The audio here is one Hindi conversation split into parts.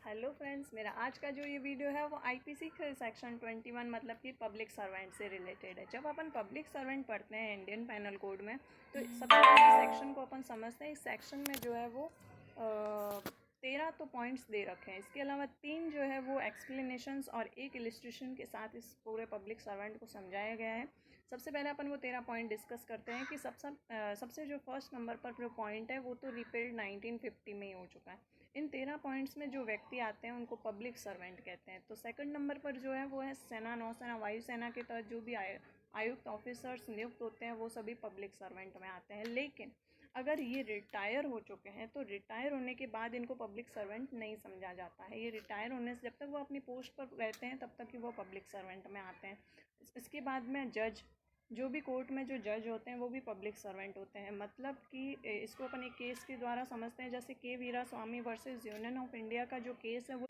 हेलो फ्रेंड्स, मेरा आज का जो ये वीडियो है वो आईपीसी के सेक्शन 21 मतलब कि पब्लिक सर्वेंट से रिलेटेड है। जब अपन पब्लिक सर्वेंट पढ़ते हैं इंडियन पैनल कोड में तो सबसे पहले सेक्शन को अपन समझते हैं। इस सेक्शन में जो है वो 13 तो पॉइंट्स दे रखे हैं। इसके अलावा 3 जो है वो एक्सप्लेनेशंस और एक इलिस्ट्रेशन के साथ इस पूरे पब्लिक सर्वेंट को समझाया गया है। सबसे पहले अपन वो 13 पॉइंट डिस्कस करते हैं कि सबसे जो फर्स्ट नंबर पर जो पॉइंट है वो तो रिपील्ड 1950 में ही हो चुका है। इन 13 पॉइंट्स में जो व्यक्ति आते हैं उनको पब्लिक सर्वेंट कहते हैं। तो सेकंड नंबर पर जो है वो है सेना, नौसेना, वायुसेना के तहत जो भी आयुक्त ऑफिसर्स नियुक्त होते हैं वो सभी पब्लिक सर्वेंट में आते हैं। लेकिन अगर ये रिटायर हो चुके हैं तो रिटायर होने के बाद इनको पब्लिक सर्वेंट नहीं समझा जाता है। ये रिटायर होने से जब तक वो अपनी पोस्ट पर रहते हैं तब तक ही वो पब्लिक सर्वेंट में आते हैं। इसके बाद में जज, जो भी कोर्ट में जो जज होते हैं वो भी पब्लिक सर्वेंट होते हैं। मतलब कि इसको अपन एक केस के द्वारा समझते हैं। जैसे के वीरा स्वामी वर्सेस यूनियन ऑफ इंडिया का जो केस है वो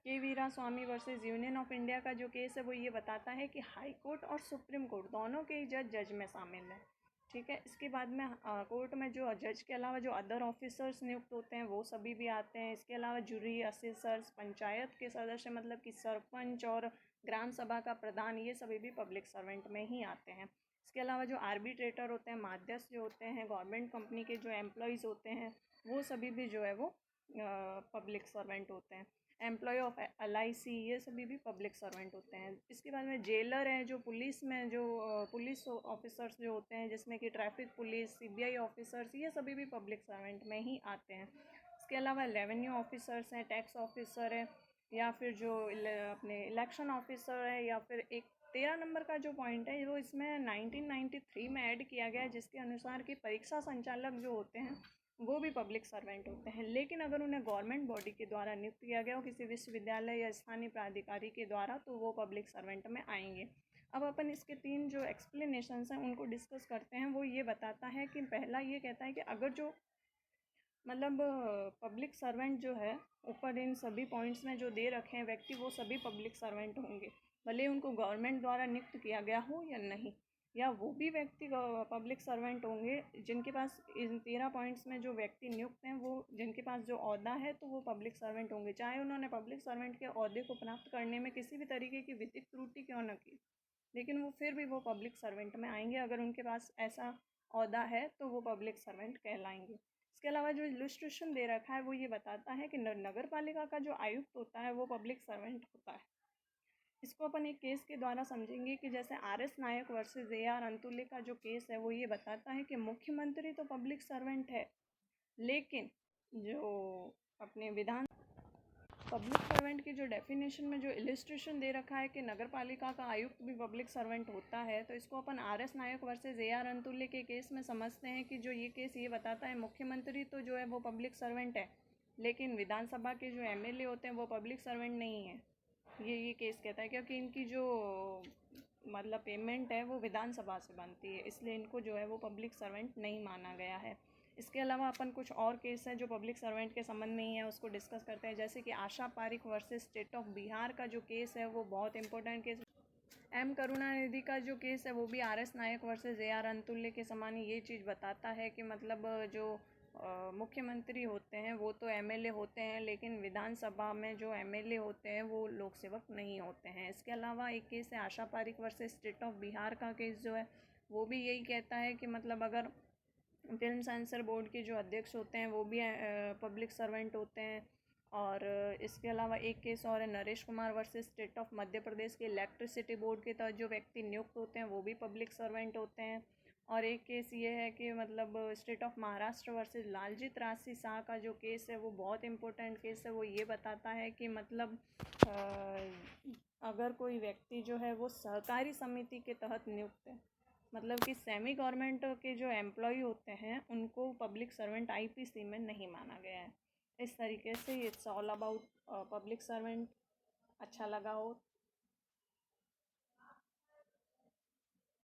के वीरा स्वामी वर्सेस यूनियन ऑफ इंडिया का जो केस है वो ये बताता है कि हाई कोर्ट और सुप्रीम कोर्ट दोनों के ही जज में शामिल है। ठीक है। इसके बाद में कोर्ट में जो जज के अलावा जो अदर ऑफिसर्स नियुक्त होते हैं वो सभी भी आते हैं। इसके अलावा जूरी, असेसर्स, पंचायत के सदस्य मतलब कि सरपंच और ग्राम सभा का प्रधान, ये सभी भी पब्लिक सर्वेंट में ही आते हैं। इसके अलावा जो आर्बिट्रेटर होते हैं, माध्यस्थ जो होते हैं, गवर्नमेंट कंपनी के जो एम्प्लॉयज़ होते हैं वो सभी भी जो है वो पब्लिक सर्वेंट होते हैं। एम्प्लॉय ऑफ LIC ये सभी भी पब्लिक सर्वेंट होते हैं। इसके बाद में जेलर हैं, जो पुलिस में जो पुलिस ऑफिसर्स जो होते हैं जिसमें कि ट्रैफिक पुलिस, CBI ऑफिसर्स, ये सभी भी पब्लिक सर्वेंट में ही आते हैं। इसके अलावा रेवेन्यू ऑफिसर्स हैं, टैक्स ऑफिसर है, या फिर जो अपने इलेक्शन ऑफिसर है, या फिर एक 13 नंबर का जो पॉइंट है वो इसमें 1993 में ऐड किया गया है, जिसके अनुसार कि परीक्षा संचालक जो होते हैं वो भी पब्लिक सर्वेंट होते हैं। लेकिन अगर उन्हें गवर्नमेंट बॉडी के द्वारा नियुक्त किया गया हो किसी विश्वविद्यालय या स्थानीय प्राधिकारी के द्वारा तो वो पब्लिक सर्वेंट में आएंगे। अब अपन इसके 3 जो एक्सप्लेनेशंस हैं उनको डिस्कस करते हैं। वो ये बताता है कि पहला ये कहता है कि अगर जो मतलब पब्लिक सर्वेंट जो है ऊपर इन सभी पॉइंट्स में जो दे रखे हैं व्यक्ति, वो सभी पब्लिक सर्वेंट होंगे, भले उनको गवर्नमेंट द्वारा नियुक्त किया गया हो या नहीं। या वो भी व्यक्ति पब्लिक सर्वेंट होंगे जिनके पास इन 13 पॉइंट्स में जो व्यक्ति नियुक्त हैं वो जिनके पास जो ओहदा है तो वो पब्लिक सर्वेंट होंगे, चाहे उन्होंने पब्लिक सर्वेंट के ओहदे को प्राप्त करने में किसी भी तरीके की विधिक त्रुटि क्यों न की, लेकिन वो फिर भी वो पब्लिक सर्वेंट में आएंगे। अगर उनके पास ऐसा ओहदा है तो वो पब्लिक सर्वेंट कहलाएंगे। इसके अलावा जो इलस्ट्रेशन दे रखा है वो ये बताता है कि नगर पालिका का जो आयुक्त होता है वो पब्लिक सर्वेंट होता है। इसको अपन एक केस के द्वारा समझेंगे कि जैसे RS नायक वर्सेस AR अंतुल्य का जो केस है वो ये बताता है कि मुख्यमंत्री तो पब्लिक सर्वेंट है, लेकिन जो अपने विधान पब्लिक सर्वेंट की जो डेफिनेशन में जो इलिस्ट्रेशन दे रखा है कि नगर पालिका का आयुक्त भी पब्लिक सर्वेंट होता है, तो इसको अपन RS नायक वर्सेस AR अंतुल्य के केस में समझते हैं कि जो ये केस ये बताता है मुख्यमंत्री तो जो है वो पब्लिक सर्वेंट है, लेकिन विधानसभा के जो MLA होते हैं वो पब्लिक सर्वेंट नहीं है। ये केस कहता है क्योंकि इनकी जो मतलब पेमेंट है वो विधानसभा से बनती है, इसलिए इनको जो है वो पब्लिक सर्वेंट नहीं माना गया है। इसके अलावा अपन कुछ और केस हैं जो पब्लिक सर्वेंट के संबंध में ही है उसको डिस्कस करते हैं। जैसे कि Asha Parikh versus state of Bihar का जो केस है वो बहुत इंपॉर्टेंट केस। M करुणानिधि का जो केस है वो भी RS नायक वर्सेस AR अंतुल्य के समान ही ये चीज़ बताता है कि मतलब जो मुख्यमंत्री होते हैं वो तो MLA होते हैं, लेकिन विधानसभा में जो MLA होते हैं वो लोक सेवक नहीं होते हैं। इसके अलावा एक केस है Asha Parikh versus state of Bihar का केस जो है वो भी यही कहता है कि मतलब अगर फिल्म सेंसर बोर्ड के जो अध्यक्ष होते हैं वो भी पब्लिक सर्वेंट होते हैं। और इसके अलावा एक केस और है Naresh Kumar versus state of Madhya Pradesh के इलेक्ट्रिसिटी बोर्ड के तहत जो व्यक्ति नियुक्त होते हैं वो भी पब्लिक सर्वेंट होते हैं। और एक केस ये है कि मतलब state of Maharashtra versus Laljit Rajshi Shah का जो केस है वो बहुत इंपॉर्टेंट केस है। वो ये बताता है कि मतलब अगर कोई व्यक्ति जो है वो सहकारी समिति के तहत नियुक्त है, मतलब कि सेमी गवर्नमेंट के जो एम्प्लॉय होते हैं उनको पब्लिक सर्वेंट IPC में नहीं माना गया है। इस तरीके से it's all about public servant. अच्छा लगा हो